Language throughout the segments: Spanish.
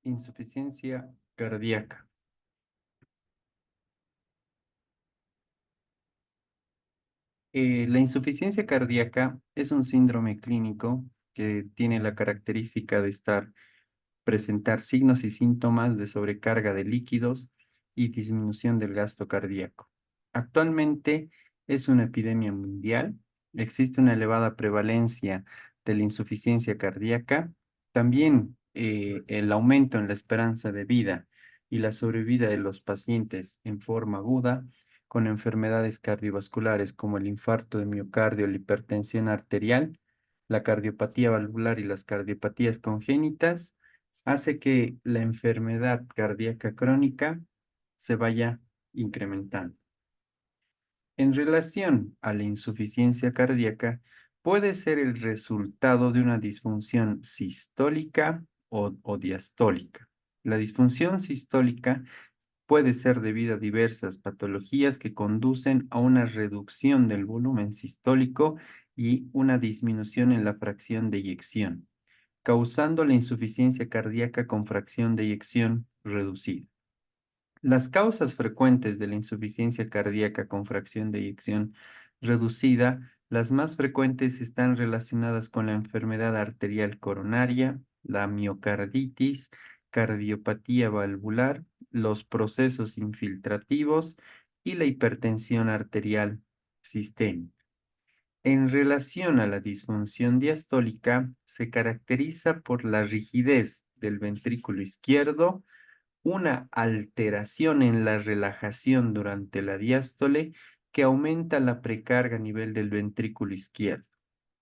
Insuficiencia cardíaca. La insuficiencia cardíaca es un síndrome clínico que tiene la característica de presentar signos y síntomas de sobrecarga de líquidos y disminución del gasto cardíaco. Actualmente es una epidemia mundial. Existe una elevada prevalencia de la insuficiencia cardíaca. También el aumento en la esperanza de vida y la sobrevida de los pacientes en forma aguda con enfermedades cardiovasculares como el infarto de miocardio, la hipertensión arterial, la cardiopatía valvular y las cardiopatías congénitas, hace que la enfermedad cardíaca crónica se vaya incrementando. En relación a la insuficiencia cardíaca, puede ser el resultado de una disfunción sistólica o diastólica. La disfunción sistólica puede ser debido a diversas patologías que conducen a una reducción del volumen sistólico y una disminución en la fracción de eyección, causando la insuficiencia cardíaca con fracción de eyección reducida. Las causas frecuentes de la insuficiencia cardíaca con fracción de eyección reducida, las más frecuentes están relacionadas con la enfermedad arterial coronaria, la miocarditis, cardiopatía valvular, los procesos infiltrativos y la hipertensión arterial sistémica. En relación a la disfunción diastólica, se caracteriza por la rigidez del ventrículo izquierdo, una alteración en la relajación durante la diástole que aumenta la precarga a nivel del ventrículo izquierdo,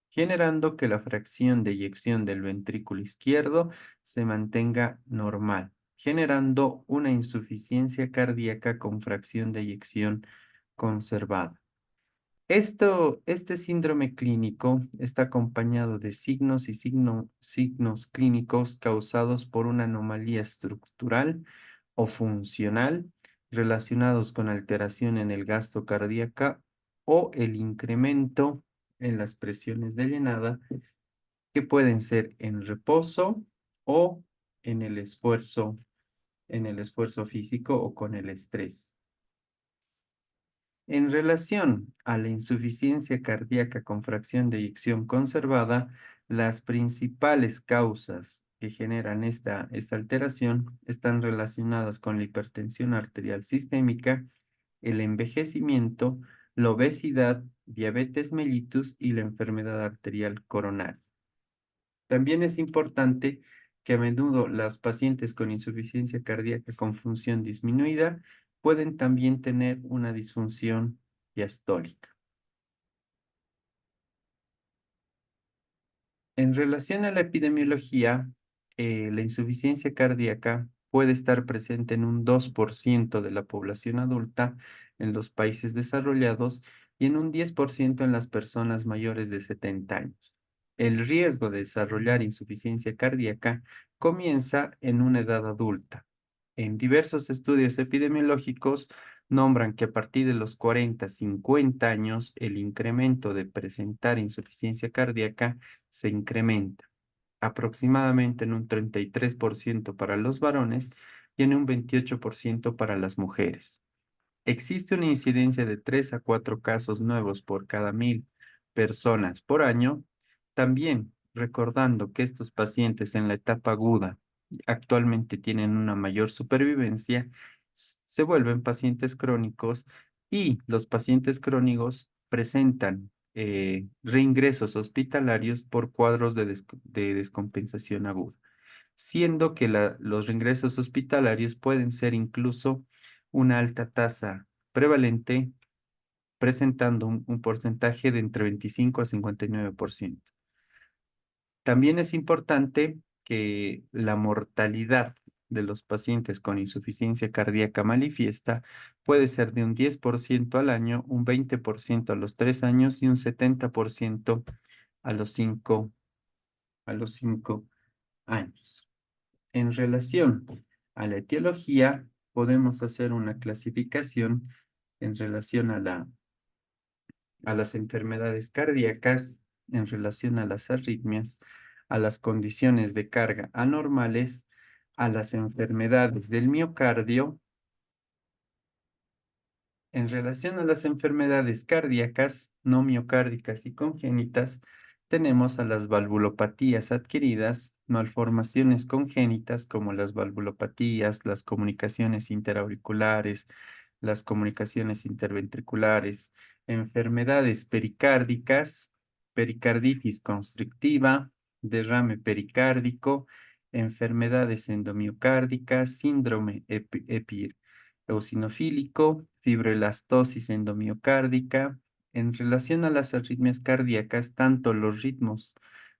generando que la fracción de eyección del ventrículo izquierdo se mantenga normal, generando una insuficiencia cardíaca con fracción de eyección conservada. Este síndrome clínico está acompañado de signos y signos clínicos causados por una anomalía estructural o funcional relacionados con alteración en el gasto cardíaco o el incremento en las presiones de llenada que pueden ser en reposo o en en el esfuerzo físico o con el estrés. En relación a la insuficiencia cardíaca con fracción de eyección conservada, las principales causas que generan esta alteración están relacionadas con la hipertensión arterial sistémica, el envejecimiento, la obesidad, diabetes mellitus y la enfermedad arterial coronaria. También es importante que a menudo los pacientes con insuficiencia cardíaca con función disminuida pueden también tener una disfunción diastólica. En relación a la epidemiología, la insuficiencia cardíaca puede estar presente en un 2% de la población adulta en los países desarrollados y en un 10% en las personas mayores de 70 años. El riesgo de desarrollar insuficiencia cardíaca comienza en una edad adulta. En diversos estudios epidemiológicos nombran que a partir de los 40, 50 años, el incremento de presentar insuficiencia cardíaca se incrementa aproximadamente en un 33% para los varones y en un 28% para las mujeres. Existe una incidencia de 3 a 4 casos nuevos por cada 1000 personas por año, también recordando que estos pacientes en la etapa aguda actualmente tienen una mayor supervivencia, se vuelven pacientes crónicos y los pacientes crónicos presentan reingresos hospitalarios por cuadros de descompensación aguda, siendo que los reingresos hospitalarios pueden ser incluso una alta tasa prevalente, presentando un porcentaje de entre 25 a 59%. También es importante que la mortalidad de los pacientes con insuficiencia cardíaca manifiesta puede ser de un 10% al año, un 20% a los 3 años y un 70% a los 5 años. En relación a la etiología, podemos hacer una clasificación en relación a las enfermedades cardíacas, en relación a las arritmias, a las condiciones de carga anormales, a las enfermedades del miocardio, en relación a las enfermedades cardíacas, no miocárdicas y congénitas, tenemos a las valvulopatías adquiridas, malformaciones congénitas como las valvulopatías, las comunicaciones interauriculares, las comunicaciones interventriculares, enfermedades pericárdicas, pericarditis constrictiva, derrame pericárdico, enfermedades endomiocárdicas, síndrome eosinofílico, fibroelastosis endomiocárdica. En relación a las arritmias cardíacas, tanto los ritmos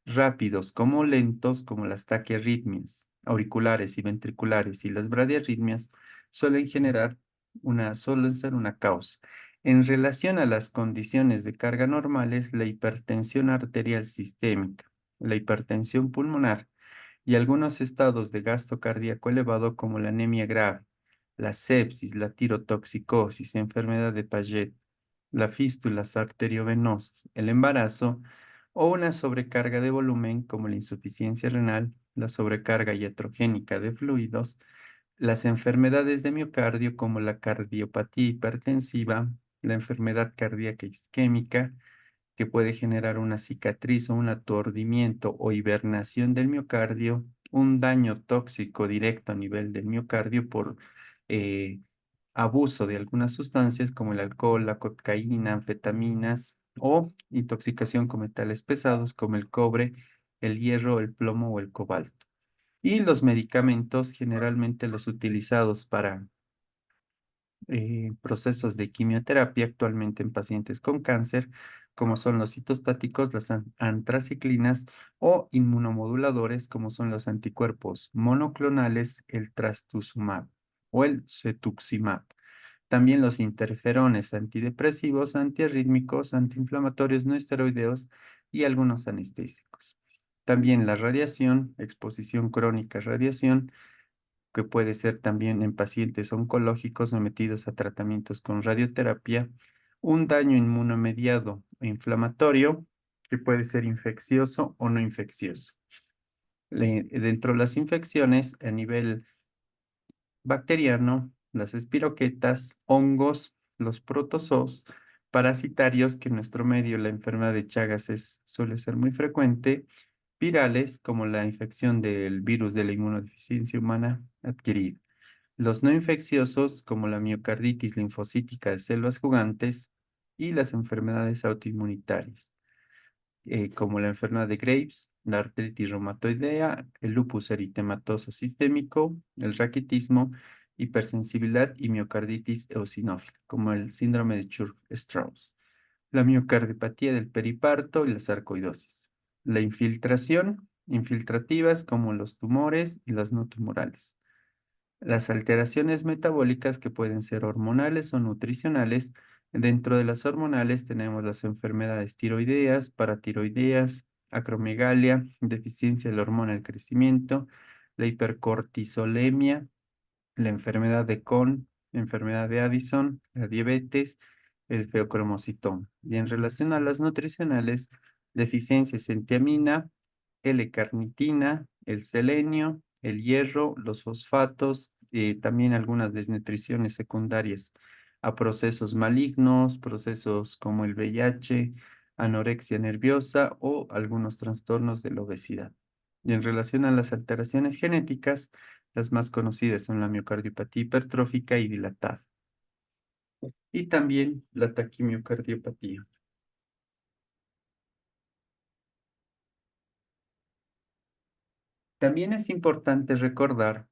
rápidos como lentos, como las taquiarritmias auriculares y ventriculares y las bradiarritmias, suelen ser una causa. En relación a las condiciones de carga normales, la hipertensión arterial sistémica, la hipertensión pulmonar y algunos estados de gasto cardíaco elevado como la anemia grave, la sepsis, la tirotoxicosis, enfermedad de Paget, las fístulas arteriovenosas, el embarazo o una sobrecarga de volumen como la insuficiencia renal, la sobrecarga iatrogénica de fluidos, las enfermedades de miocardio como la cardiopatía hipertensiva, la enfermedad cardíaca isquémica, que puede generar una cicatriz o un aturdimiento o hibernación del miocardio, un daño tóxico directo a nivel del miocardio por eh, abuso de algunas sustancias como el alcohol, la cocaína, anfetaminas o intoxicación con metales pesados como el cobre, el hierro, el plomo o el cobalto. Y los medicamentos, generalmente los utilizados para procesos de quimioterapia actualmente en pacientes con cáncer, como son los citostáticos, las antraciclinas o inmunomoduladores, como son los anticuerpos monoclonales, el trastuzumab o el cetuximab. También los interferones antidepresivos, antiarrítmicos, antiinflamatorios no esteroideos y algunos anestésicos. También la radiación, exposición crónica a radiación, que puede ser también en pacientes oncológicos sometidos a tratamientos con radioterapia, un daño inmunomediado e inflamatorio, que puede ser infeccioso o no infeccioso. Dentro de las infecciones, a nivel bacteriano, las espiroquetas, hongos, los protozoos, parasitarios, que en nuestro medio la enfermedad de Chagas suele ser muy frecuente, virales, como la infección del virus de la inmunodeficiencia humana adquirida. Los no infecciosos, como la miocarditis linfocítica de células jugantes, y las enfermedades autoinmunitarias, como la enfermedad de Graves, la artritis reumatoidea, el lupus eritematoso sistémico, el raquitismo, hipersensibilidad y miocarditis eosinófila, como el síndrome de Churg-Strauss, la miocardiopatía del periparto y la sarcoidosis, la infiltración, infiltrativas como los tumores y las no tumorales, las alteraciones metabólicas que pueden ser hormonales o nutricionales. Dentro de las hormonales tenemos las enfermedades tiroideas, paratiroideas, acromegalia, deficiencia de la hormona del crecimiento, la hipercortisolemia, la enfermedad de Crohn, la enfermedad de Addison, la diabetes, el feocromocitoma. Y en relación a las nutricionales, deficiencias en tiamina, L-carnitina, el selenio, el hierro, los fosfatos, también algunas desnutriciones secundarias a procesos malignos, procesos como el VIH, anorexia nerviosa o algunos trastornos de la obesidad. Y en relación a las alteraciones genéticas, las más conocidas son la miocardiopatía hipertrófica y dilatada, y también la taquimiocardiopatía. También es importante recordar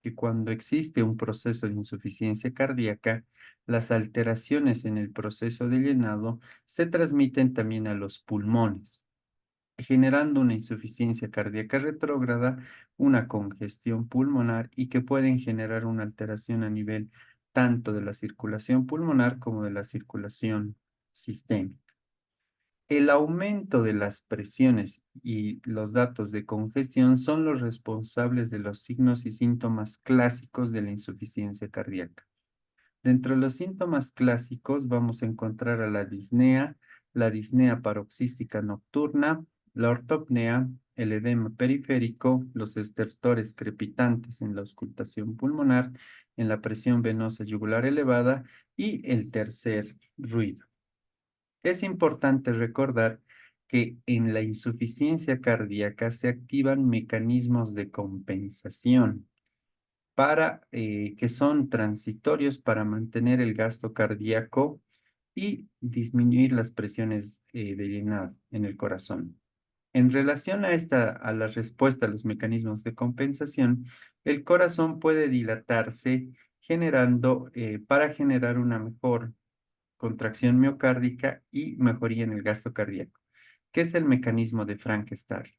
que cuando existe un proceso de insuficiencia cardíaca, las alteraciones en el proceso de llenado se transmiten también a los pulmones, generando una insuficiencia cardíaca retrógrada, una congestión pulmonar y que pueden generar una alteración a nivel tanto de la circulación pulmonar como de la circulación sistémica. El aumento de las presiones y los datos de congestión son los responsables de los signos y síntomas clásicos de la insuficiencia cardíaca. Dentro de los síntomas clásicos vamos a encontrar a la disnea paroxística nocturna, la ortopnea, el edema periférico, los estertores crepitantes en la auscultación pulmonar, en la presión venosa yugular elevada y el tercer ruido. Es importante recordar que en la insuficiencia cardíaca se activan mecanismos de compensación que son transitorios para mantener el gasto cardíaco y disminuir las presiones de llenado en el corazón. En relación a la respuesta a los mecanismos de compensación, el corazón puede dilatarse para generar una mejor contracción miocárdica y mejoría en el gasto cardíaco, que es el mecanismo de Frank-Starling.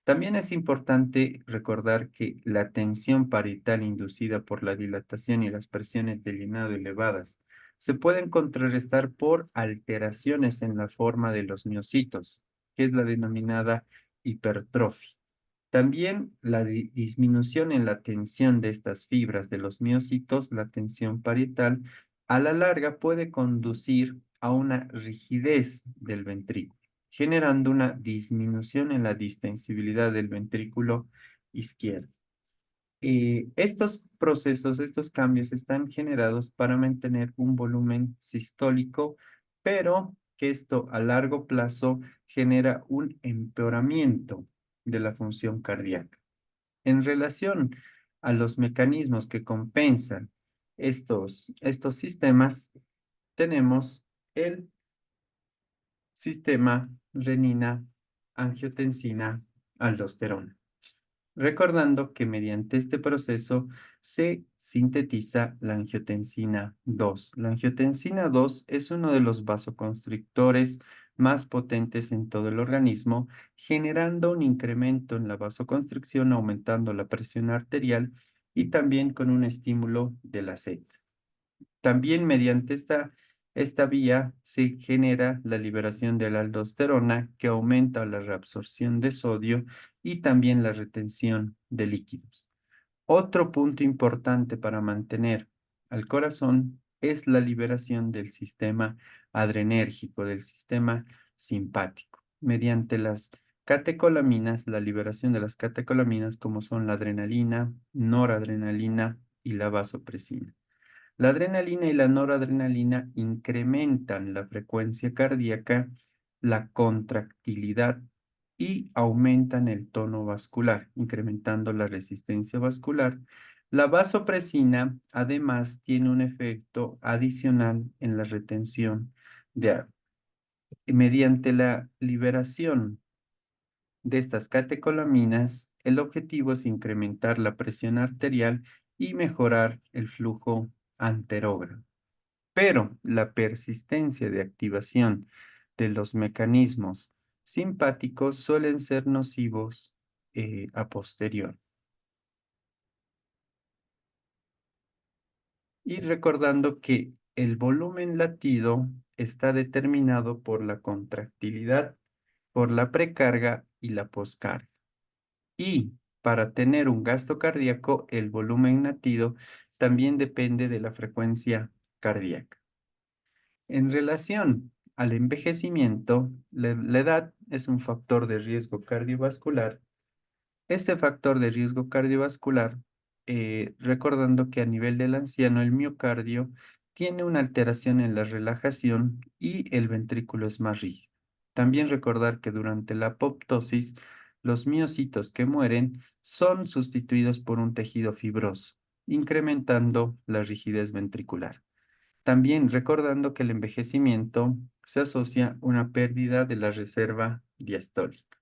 También es importante recordar que la tensión parietal inducida por la dilatación y las presiones de llenado elevadas se pueden contrarrestar por alteraciones en la forma de los miocitos, que es la denominada hipertrofia. También la disminución en la tensión de estas fibras de los miocitos, la tensión parietal, a la larga puede conducir a una rigidez del ventrículo, generando una disminución en la distensibilidad del ventrículo izquierdo. Estos procesos, estos cambios están generados para mantener un volumen sistólico, pero que esto a largo plazo genera un empeoramiento de la función cardíaca. En relación a los mecanismos que compensan estos sistemas, tenemos el sistema renina-angiotensina-aldosterona. Recordando que mediante este proceso se sintetiza la angiotensina 2. La angiotensina 2 es uno de los vasoconstrictores más potentes en todo el organismo, generando un incremento en la vasoconstricción, aumentando la presión arterial y también con un estímulo de la sed. También mediante esta vía se genera la liberación de la aldosterona que aumenta la reabsorción de sodio y también la retención de líquidos. Otro punto importante para mantener al corazón es la liberación del sistema adrenérgico, del sistema simpático, mediante las catecolaminas, la liberación de las catecolaminas como son la adrenalina, noradrenalina y la vasopresina. La adrenalina y la noradrenalina incrementan la frecuencia cardíaca, la contractilidad y aumentan el tono vascular, incrementando la resistencia vascular. La vasopresina además tiene un efecto adicional en la retención de agua. Mediante la liberación de estas catecolaminas, el objetivo es incrementar la presión arterial y mejorar el flujo anterógrado. Pero la persistencia de activación de los mecanismos simpáticos suelen ser nocivos a posterior. Y recordando que el volumen latido está determinado por la contractilidad, por la precarga y la poscarga. Y para tener un gasto cardíaco, el volumen latido también depende de la frecuencia cardíaca. En relación al envejecimiento, la edad es un factor de riesgo cardiovascular. Este factor de riesgo cardiovascular, recordando que a nivel del anciano, el miocardio tiene una alteración en la relajación y el ventrículo es más rígido. También recordar que durante la apoptosis, los miocitos que mueren son sustituidos por un tejido fibroso, incrementando la rigidez ventricular. También recordando que el envejecimiento se asocia a una pérdida de la reserva diastólica.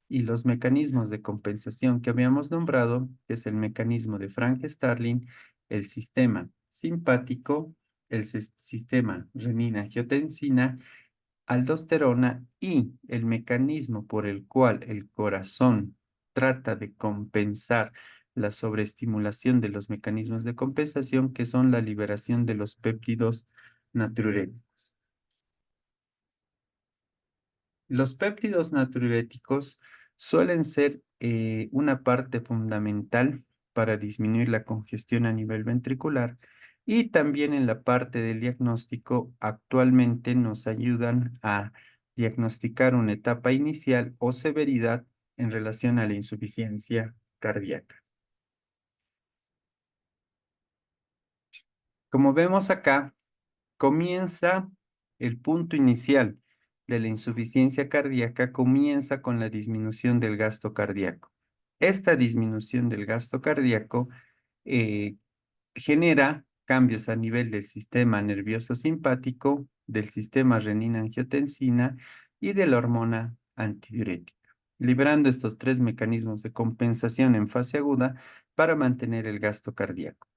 Y los mecanismos de compensación que habíamos nombrado, que es el mecanismo de Frank-Starling, el sistema simpático, el sistema renina-angiotensina, aldosterona y el mecanismo por el cual el corazón trata de compensar la sobreestimulación de los mecanismos de compensación, que son la liberación de los péptidos natriuréticos. Los péptidos natriuréticos suelen ser una parte fundamental para disminuir la congestión a nivel ventricular y también en la parte del diagnóstico actualmente nos ayudan a diagnosticar una etapa inicial o severidad en relación a la insuficiencia cardíaca. Como vemos acá, comienza el punto inicial de la insuficiencia cardíaca, comienza con la disminución del gasto cardíaco. Esta disminución del gasto cardíaco eh, genera cambios a nivel del sistema nervioso simpático, del sistema renina-angiotensina y de la hormona antidiurética, liberando estos tres mecanismos de compensación en fase aguda para mantener el gasto cardíaco.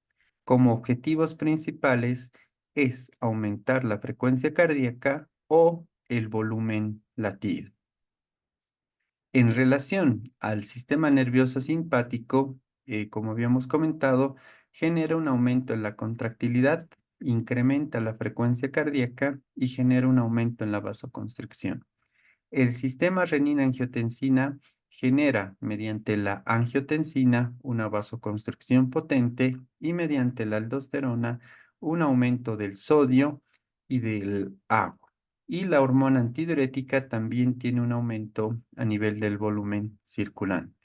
Como objetivos principales es aumentar la frecuencia cardíaca o el volumen latido. En relación al sistema nervioso simpático, como habíamos comentado, genera un aumento en la contractilidad, incrementa la frecuencia cardíaca y genera un aumento en la vasoconstricción. El sistema renina-angiotensina genera mediante la angiotensina una vasoconstricción potente y mediante la aldosterona un aumento del sodio y del agua. Y la hormona antidiurética también tiene un aumento a nivel del volumen circulante.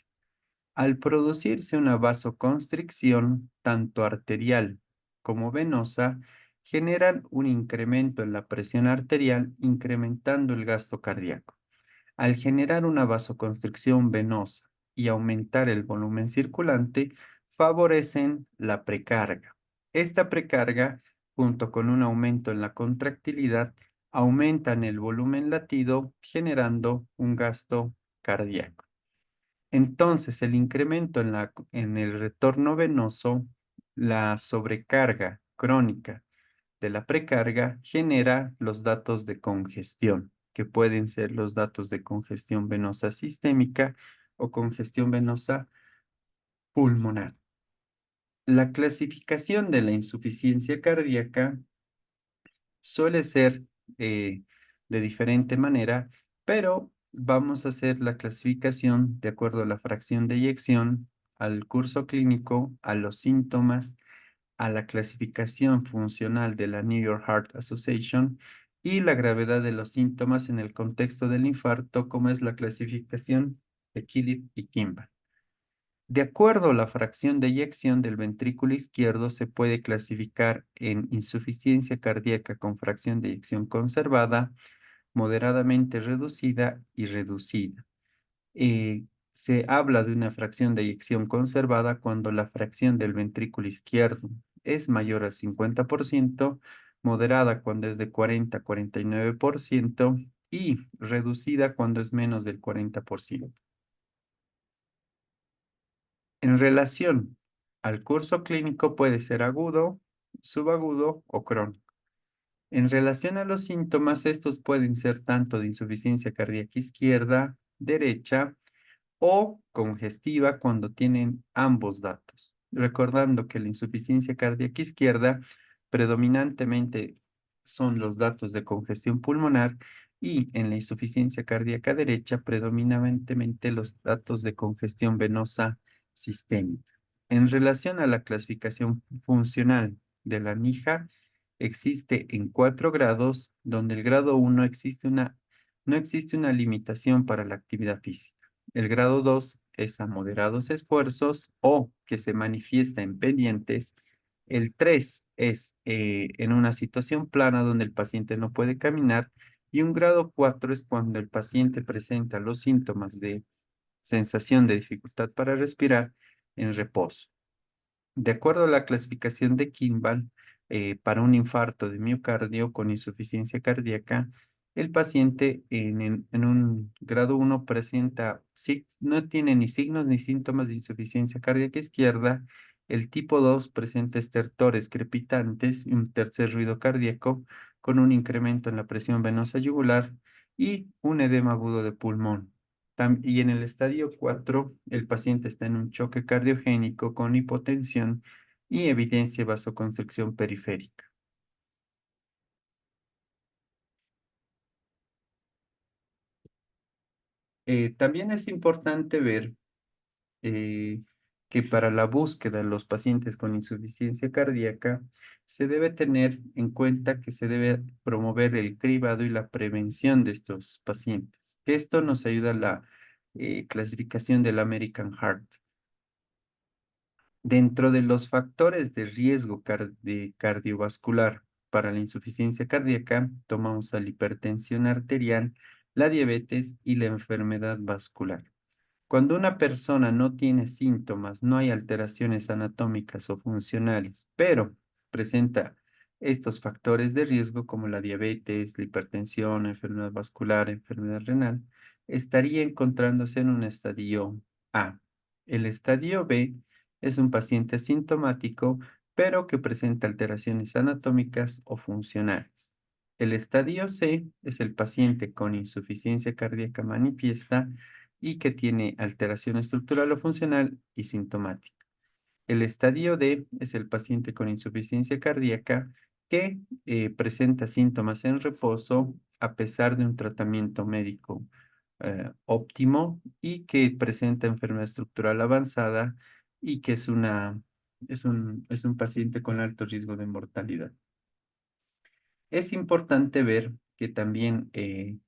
Al producirse una vasoconstricción, tanto arterial como venosa, generan un incremento en la presión arterial, incrementando el gasto cardíaco. Al generar una vasoconstricción venosa y aumentar el volumen circulante, favorecen la precarga. Esta precarga, junto con un aumento en la contractilidad, aumentan el volumen latido, generando un gasto cardíaco. Entonces, el incremento en el retorno venoso, la sobrecarga crónica de la precarga genera los datos de congestión, que pueden ser los datos de congestión venosa sistémica o congestión venosa pulmonar. La clasificación de la insuficiencia cardíaca suele ser de diferente manera, pero vamos a hacer la clasificación de acuerdo a la fracción de eyección, al curso clínico, a los síntomas, a la clasificación funcional de la New York Heart Association y la gravedad de los síntomas en el contexto del infarto, como es la clasificación de Killip y Kimball. De acuerdo a la fracción de eyección del ventrículo izquierdo, se puede clasificar en insuficiencia cardíaca con fracción de eyección conservada, moderadamente reducida y reducida. Se habla de una fracción de eyección conservada cuando la fracción del ventrículo izquierdo es mayor al 50%, moderada cuando es de 40 a 49% y reducida cuando es menos del 40%. En relación al curso clínico puede ser agudo, subagudo o crónico. En relación a los síntomas, estos pueden ser tanto de insuficiencia cardíaca izquierda, derecha o congestiva cuando tienen ambos datos. Recordando que la insuficiencia cardíaca izquierda predominantemente son los datos de congestión pulmonar y en la insuficiencia cardíaca derecha predominantemente los datos de congestión venosa sistémica. En relación a la clasificación funcional de la NIJA, existe en 4 grados, donde el grado 1 no existe una limitación para la actividad física. El grado 2 es a moderados esfuerzos o que se manifiesta en pendientes. El 3 es en una situación plana donde el paciente no puede caminar. Y un grado 4 es cuando el paciente presenta los síntomas de sensación de dificultad para respirar en reposo. De acuerdo a la clasificación de Kimball, para un infarto de miocardio con insuficiencia cardíaca, el paciente en un grado 1 presenta, no tiene ni signos ni síntomas de insuficiencia cardíaca izquierda. El tipo 2 presenta estertores crepitantes y un tercer ruido cardíaco con un incremento en la presión venosa yugular y un edema agudo de pulmón. Y en el estadio 4, el paciente está en un choque cardiogénico con hipotensión y evidencia vasoconstricción periférica. También es importante ver eh, que para la búsqueda de los pacientes con insuficiencia cardíaca se debe tener en cuenta que se debe promover el cribado y la prevención de estos pacientes. Esto nos ayuda a la clasificación del American Heart. Dentro de los factores de riesgo cardiovascular para la insuficiencia cardíaca, tomamos a la hipertensión arterial, la diabetes y la enfermedad vascular. Cuando una persona no tiene síntomas, no hay alteraciones anatómicas o funcionales, pero presenta estos factores de riesgo como la diabetes, la hipertensión, enfermedad vascular, enfermedad renal, estaría encontrándose en un estadio A. El estadio B es un paciente asintomático, pero que presenta alteraciones anatómicas o funcionales. El estadio C es el paciente con insuficiencia cardíaca manifiesta y que tiene alteración estructural o funcional y sintomática. El estadio D es el paciente con insuficiencia cardíaca que presenta síntomas en reposo a pesar de un tratamiento médico óptimo y que presenta enfermedad estructural avanzada y que es un paciente con alto riesgo de mortalidad. Es importante ver que también el-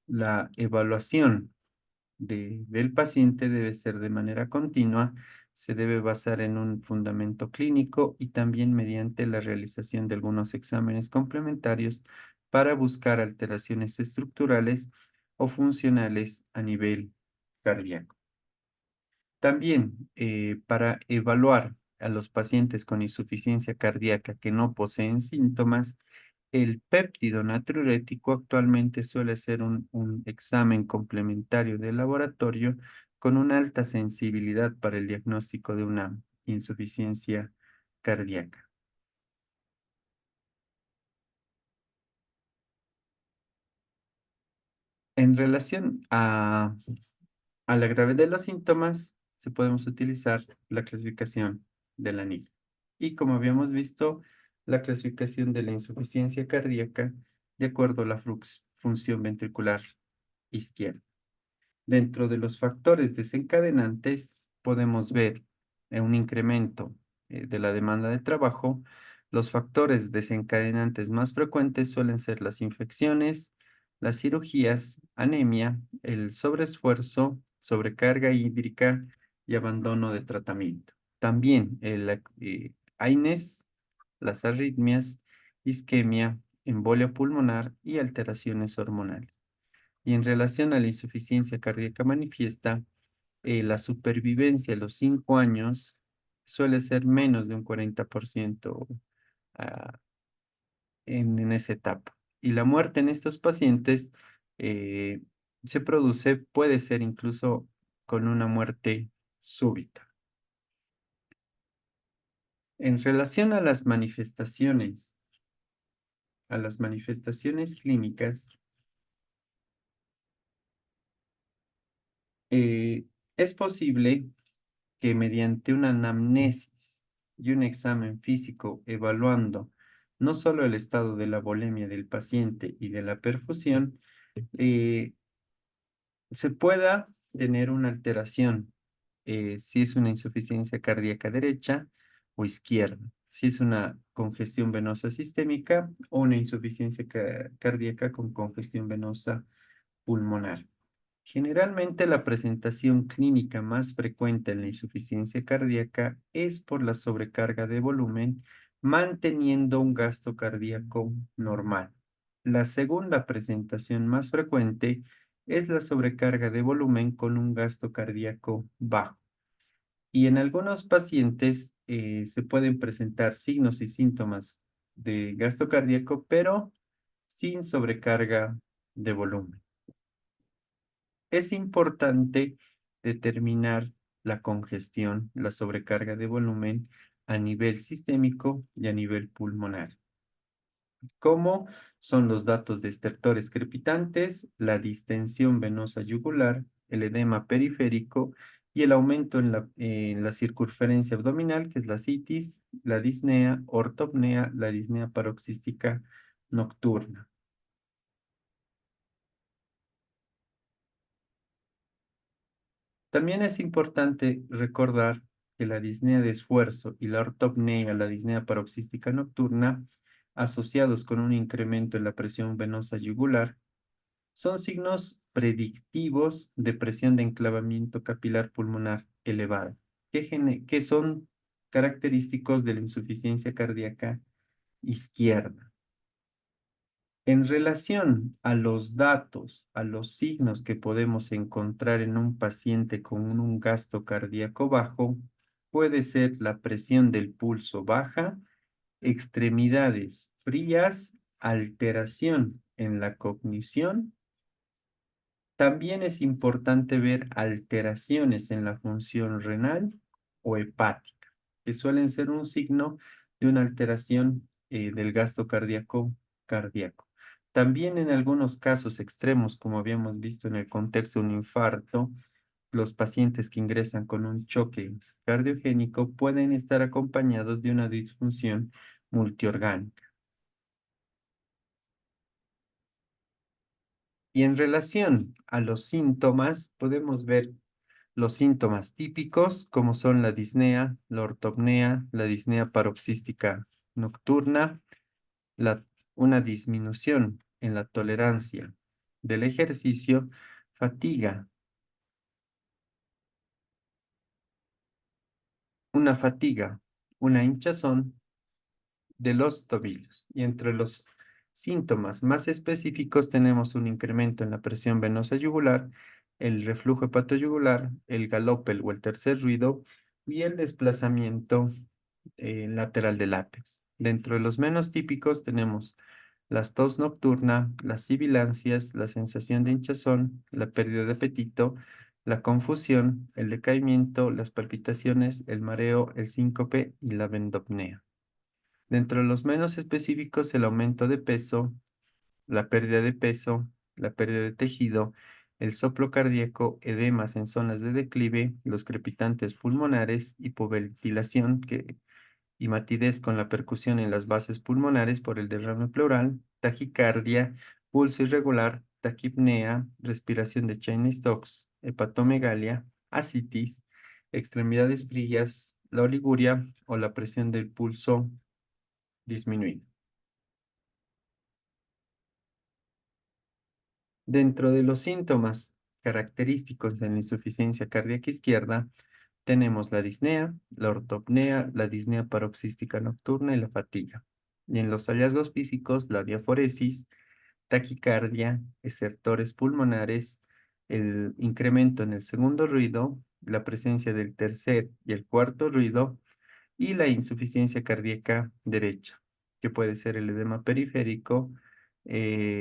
la evaluación del paciente debe ser de manera continua, se debe basar en un fundamento clínico y también mediante la realización de algunos exámenes complementarios para buscar alteraciones estructurales o funcionales a nivel cardíaco. También para evaluar a los pacientes con insuficiencia cardíaca que no poseen síntomas, el péptido natriurético actualmente suele ser un examen complementario de laboratorio con una alta sensibilidad para el diagnóstico de una insuficiencia cardíaca. En relación a la gravedad de los síntomas, se podemos utilizar la clasificación del anillo. Y como habíamos visto, la clasificación de la insuficiencia cardíaca de acuerdo a la función ventricular izquierda. Dentro de los factores desencadenantes podemos ver un incremento de la demanda de trabajo. Los factores desencadenantes más frecuentes suelen ser las infecciones, las cirugías, anemia, el sobreesfuerzo, sobrecarga hídrica y abandono de tratamiento. También el AINES, las arritmias, isquemia, embolia pulmonar y alteraciones hormonales. Y en relación a la insuficiencia cardíaca manifiesta, la supervivencia a los 5 años suele ser menos de un 40% ah, en esa etapa. Y la muerte en estos pacientes eh, puede ser incluso con una muerte súbita. En relación a las manifestaciones clínicas, es posible que mediante una anamnesis y un examen físico evaluando no solo el estado de la volemia del paciente y de la perfusión, eh, se pueda tener una alteración, si es una insuficiencia cardíaca derecha o izquierda, si es una congestión venosa sistémica o una insuficiencia cardíaca con congestión venosa pulmonar. Generalmente la presentación clínica más frecuente en la insuficiencia cardíaca es por la sobrecarga de volumen, manteniendo un gasto cardíaco normal. La segunda presentación más frecuente es la sobrecarga de volumen con un gasto cardíaco bajo. Y en algunos pacientes se pueden presentar signos y síntomas de gasto cardíaco, pero sin sobrecarga de volumen. Es importante determinar la congestión, la sobrecarga de volumen a nivel sistémico y a nivel pulmonar. ¿Cómo son los datos de estertores crepitantes, la distensión venosa yugular, el edema periférico y el aumento en la circunferencia abdominal, que es la citis, la disnea, ortopnea, la disnea paroxística nocturna? También es importante recordar que la disnea de esfuerzo y la ortopnea, la disnea paroxística nocturna, asociados con un incremento en la presión venosa yugular, son signos predictivos de presión de enclavamiento capilar pulmonar elevada, que son característicos de la insuficiencia cardíaca izquierda. En relación a los datos, a los signos que podemos encontrar en un paciente con un gasto cardíaco bajo, puede ser la presión del pulso baja, extremidades frías, alteración en la cognición. También es importante ver alteraciones en la función renal o hepática, que suelen ser un signo de una alteración del gasto cardíaco. También en algunos casos extremos, como habíamos visto en el contexto de un infarto, los pacientes que ingresan con un choque cardiogénico pueden estar acompañados de una disfunción multiorgánica. Y en relación a los síntomas, podemos ver los síntomas típicos, como son la disnea, la ortopnea, la disnea paroxística nocturna, la, una disminución en la tolerancia del ejercicio, fatiga, una hinchazón de los tobillos. Y entre los síntomas más específicos tenemos un incremento en la presión venosa yugular, el reflujo hepatoyugular, el galopel o el tercer ruido y el desplazamiento lateral del ápex. Dentro de los menos típicos tenemos la tos nocturna, las sibilancias, la sensación de hinchazón, la pérdida de apetito, la confusión, el decaimiento, las palpitaciones, el mareo, el síncope y la vendopnea. Dentro de los menos específicos, el aumento de peso, la pérdida de peso, la pérdida de tejido, el soplo cardíaco, edemas en zonas de declive, los crepitantes pulmonares, hipoventilación y matidez con la percusión en las bases pulmonares por el derrame pleural, taquicardia, pulso irregular, taquipnea, respiración de Cheyne-Stokes, hepatomegalia, ascitis, extremidades frías, la oliguria o la presión del pulso disminuida. Dentro de los síntomas característicos de la insuficiencia cardíaca izquierda, tenemos la disnea, la ortopnea, la disnea paroxística nocturna y la fatiga. Y en los hallazgos físicos, la diaforesis, taquicardia, estertores pulmonares, el incremento en el segundo ruido, la presencia del tercer y el cuarto ruido y la insuficiencia cardíaca derecha, que puede ser el edema periférico,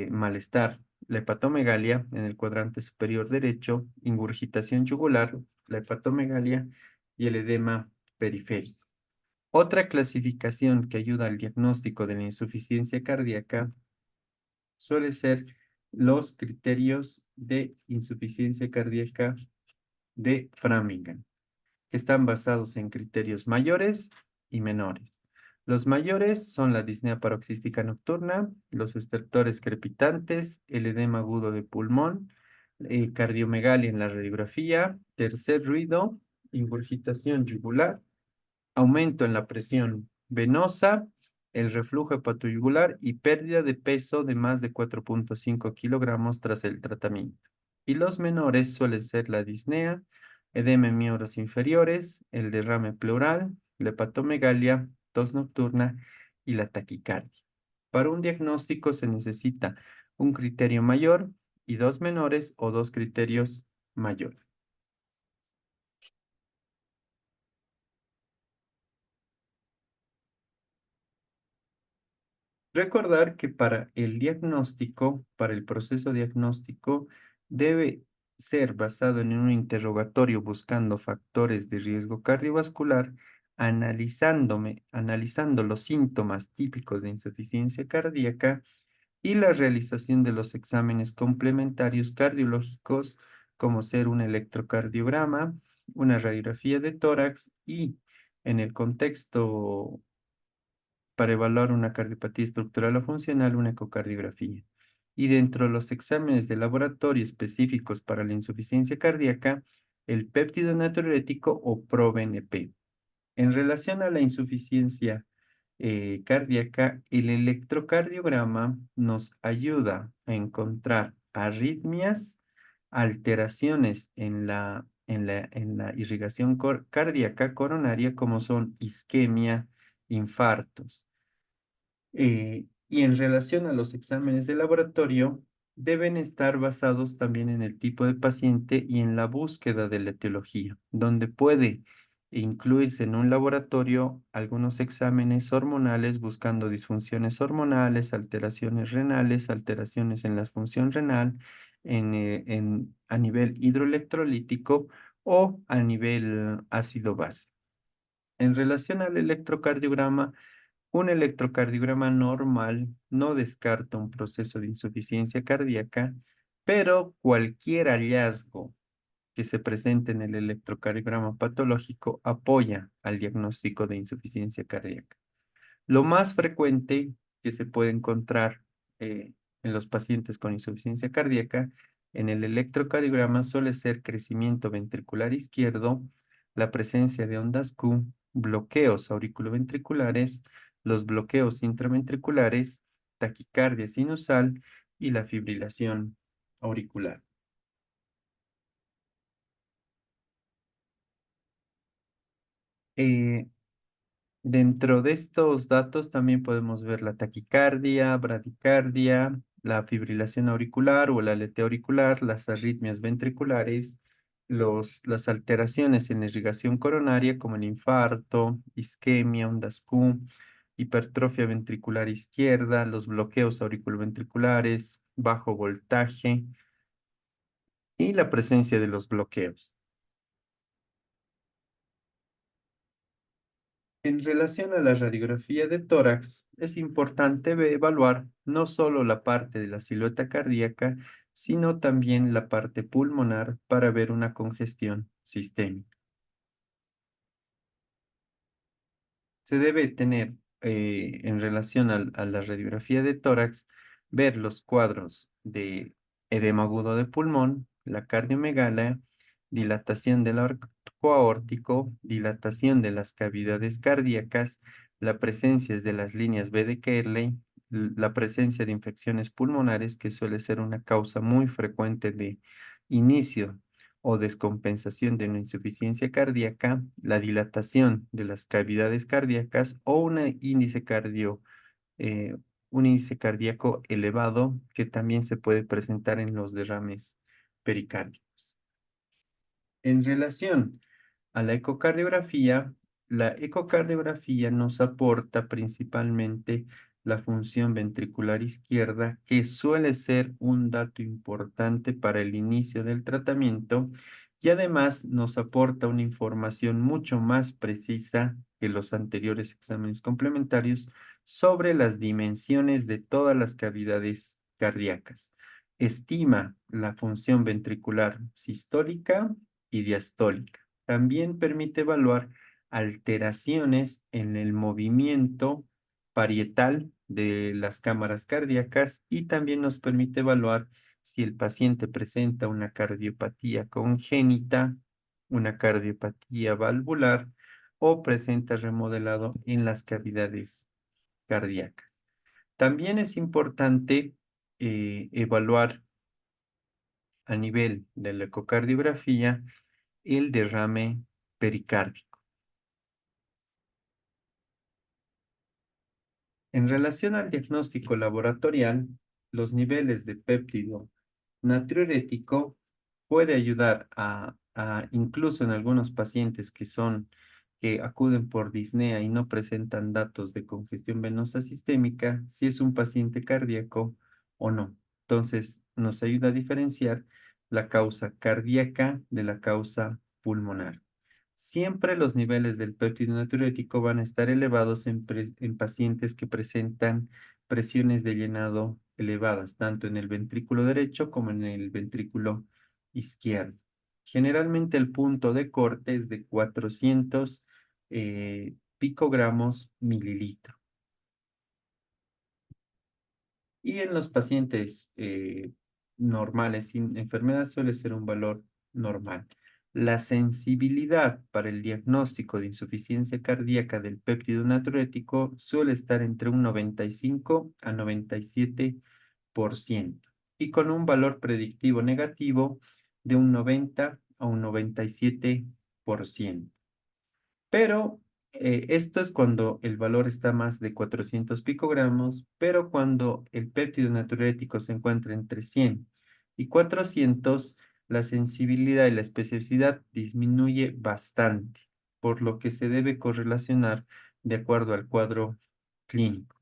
malestar, la hepatomegalia en el cuadrante superior derecho, ingurgitación yugular, la hepatomegalia y el edema periférico. Otra clasificación que ayuda al diagnóstico de la insuficiencia cardíaca suele ser los criterios de insuficiencia cardíaca de Framingham, que están basados en criterios mayores y menores. Los mayores son la disnea paroxística nocturna, los estertores crepitantes, el edema agudo de pulmón, cardiomegalia en la radiografía, tercer ruido, ingurgitación yugular, aumento en la presión venosa, el reflujo hepatoyugular y pérdida de peso de más de 4,5 kilogramos tras el tratamiento. Y los menores suelen ser la disnea, edema en miembros inferiores, el derrame pleural, la hepatomegalia, tos nocturna y la taquicardia. Para un diagnóstico se necesita un criterio mayor y dos menores o dos criterios mayores. Recordar que para el diagnóstico, para el proceso diagnóstico, debe ser basado en un interrogatorio buscando factores de riesgo cardiovascular, analizando los síntomas típicos de insuficiencia cardíaca y la realización de los exámenes complementarios cardiológicos, como ser un electrocardiograma, una radiografía de tórax y, en el contexto para evaluar una cardiopatía estructural o funcional, una ecocardiografía. Y dentro de los exámenes de laboratorio específicos para la insuficiencia cardíaca, el péptido natriurético o ProBNP. En relación a la insuficiencia cardíaca, el electrocardiograma nos ayuda a encontrar arritmias, alteraciones en la irrigación cardíaca coronaria, como son isquemia, infartos. Y en relación a los exámenes de laboratorio, deben estar basados también en el tipo de paciente y en la búsqueda de la etiología, donde puede incluirse en un laboratorio algunos exámenes hormonales buscando disfunciones hormonales, alteraciones renales, alteraciones en la función renal, a nivel hidroelectrolítico o a nivel ácido base. En relación al electrocardiograma, un electrocardiograma normal no descarta un proceso de insuficiencia cardíaca, pero cualquier hallazgo que se presente en el electrocardiograma patológico apoya al diagnóstico de insuficiencia cardíaca. Lo más frecuente que se puede encontrar en los pacientes con insuficiencia cardíaca en el electrocardiograma suele ser crecimiento ventricular izquierdo, la presencia de ondas Q, bloqueos auriculoventriculares, los bloqueos intraventriculares, taquicardia sinusal y la fibrilación auricular. Eh, Dentro de estos datos también podemos ver la taquicardia, bradicardia, la fibrilación auricular o el aleteo auricular, las arritmias ventriculares, las alteraciones en la irrigación coronaria como el infarto, isquemia, ondas Q, hipertrofia ventricular izquierda, los bloqueos auriculoventriculares, bajo voltaje y la presencia de los bloqueos. En relación a la radiografía de tórax, es importante evaluar no solo la parte de la silueta cardíaca, sino también la parte pulmonar para ver una congestión sistémica. Se debe tener en relación a la radiografía de tórax, ver los cuadros de edema agudo de pulmón, la cardiomegalia, dilatación del arco aórtico, dilatación de las cavidades cardíacas, la presencia de las líneas B de Kerley, la presencia de infecciones pulmonares, que suele ser una causa muy frecuente de inicio o descompensación de una insuficiencia cardíaca, la dilatación de las cavidades cardíacas o eh, un índice cardíaco elevado que también se puede presentar en los derrames pericárdicos. En relación a la ecocardiografía nos aporta principalmente la función ventricular izquierda, que suele ser un dato importante para el inicio del tratamiento y además nos aporta una información mucho más precisa que los anteriores exámenes complementarios sobre las dimensiones de todas las cavidades cardíacas. Estima la función ventricular sistólica y diastólica. También permite evaluar alteraciones en el movimiento parietal de las cámaras cardíacas y también nos permite evaluar si el paciente presenta una cardiopatía congénita, una cardiopatía valvular o presenta remodelado en las cavidades cardíacas. También es importante evaluar a nivel de la ecocardiografía el derrame pericárdico. En relación al diagnóstico laboratorial, los niveles de péptido natriurético puede ayudar incluso en algunos pacientes que acuden por disnea y no presentan datos de congestión venosa sistémica, si es un paciente cardíaco o no. Entonces, nos ayuda a diferenciar la causa cardíaca de la causa pulmonar. Siempre los niveles del péptido natriurético van a estar elevados en pacientes que presentan presiones de llenado elevadas, tanto en el ventrículo derecho como en el ventrículo izquierdo. Generalmente el punto de corte es de 400 picogramos mililitro. Y en los pacientes normales sin enfermedad suele ser un valor normal. La sensibilidad para el diagnóstico de insuficiencia cardíaca del péptido natriurético suele estar entre un 95 a 97% y con un valor predictivo negativo de un 90 a un 97%. Pero esto es cuando el valor está más de 400 picogramos, pero cuando el péptido natriurético se encuentra entre 100 y 400, la sensibilidad y la especificidad disminuye bastante, por lo que se debe correlacionar de acuerdo al cuadro clínico.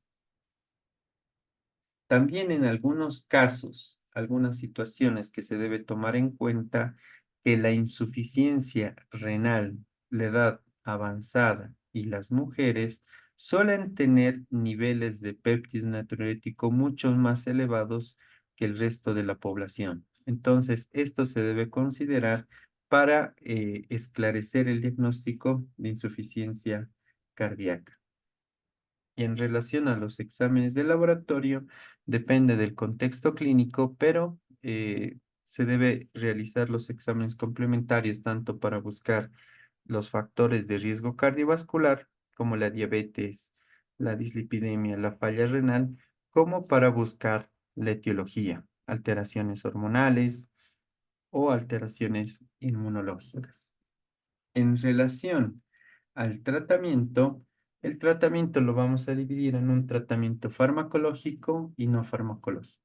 También en algunos casos, algunas situaciones que se debe tomar en cuenta que la insuficiencia renal, la edad avanzada y las mujeres suelen tener niveles de péptido natriurético mucho más elevados que el resto de la población. Entonces, esto se debe considerar para esclarecer el diagnóstico de insuficiencia cardíaca. Y en relación a los exámenes de laboratorio, depende del contexto clínico, pero se debe realizar los exámenes complementarios tanto para buscar los factores de riesgo cardiovascular, como la diabetes, la dislipidemia, la falla renal, como para buscar la etiología, alteraciones hormonales o alteraciones inmunológicas. En relación al tratamiento, el tratamiento lo vamos a dividir en un tratamiento farmacológico y no farmacológico.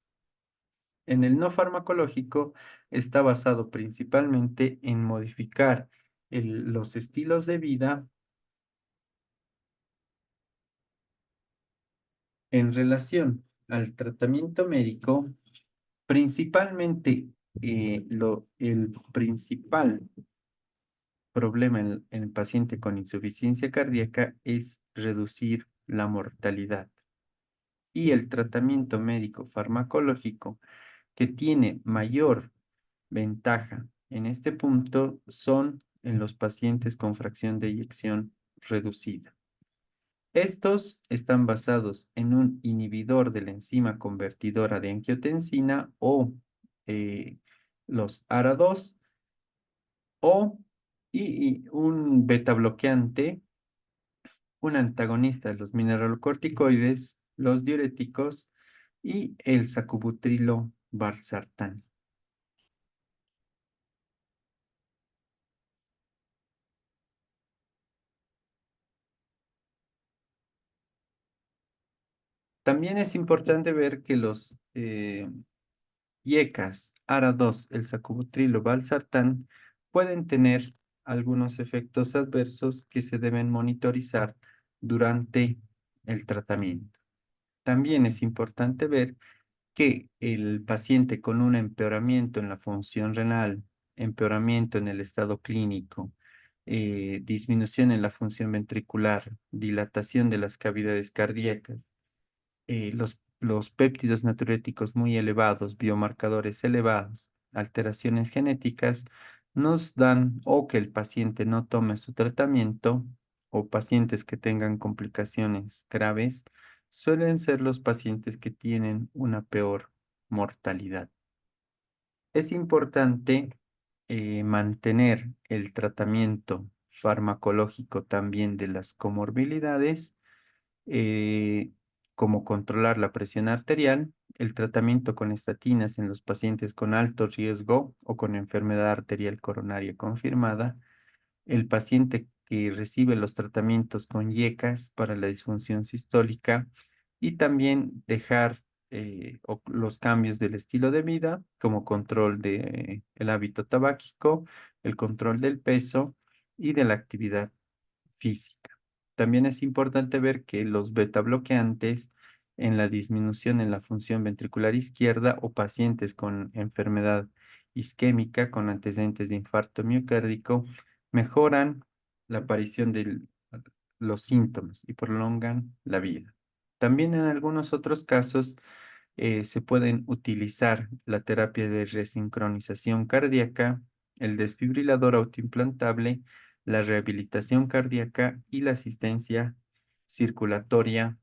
En el no farmacológico está basado principalmente en modificar los estilos de vida en relación al tratamiento médico, principalmente el principal problema en el paciente con insuficiencia cardíaca es reducir la mortalidad. Y el tratamiento médico farmacológico que tiene mayor ventaja en este punto son en los pacientes con fracción de eyección reducida. Estos están basados en un inhibidor de la enzima convertidora de angiotensina o eh, los ARA2 o y un beta bloqueante, un antagonista de los mineralocorticoides, los diuréticos y el sacubitrilo valsartán. También es importante ver que los IECAS, ARA2, el sacubitrilo valsartán pueden tener algunos efectos adversos que se deben monitorizar durante el tratamiento. También es importante ver que el paciente con un empeoramiento en la función renal, empeoramiento en el estado clínico, disminución en la función ventricular, dilatación de las cavidades cardíacas, los péptidos natriuréticos muy elevados, biomarcadores elevados, alteraciones genéticas, nos dan o que el paciente no tome su tratamiento o pacientes que tengan complicaciones graves, suelen ser los pacientes que tienen una peor mortalidad. Es importante mantener el tratamiento farmacológico también de las comorbilidades, eh, como controlar la presión arterial, el tratamiento con estatinas en los pacientes con alto riesgo o con enfermedad arterial coronaria confirmada, el paciente que recibe los tratamientos con IECAS para la disfunción sistólica y también dejar los cambios del estilo de vida como control de el hábito tabáquico, el control del peso y de la actividad física. También es importante ver que los beta bloqueantes en la disminución en la función ventricular izquierda o pacientes con enfermedad isquémica con antecedentes de infarto miocárdico mejoran la aparición de los síntomas y prolongan la vida. También en algunos otros casos se pueden utilizar la terapia de resincronización cardíaca, el desfibrilador autoimplantable, la rehabilitación cardíaca y la asistencia circulatoria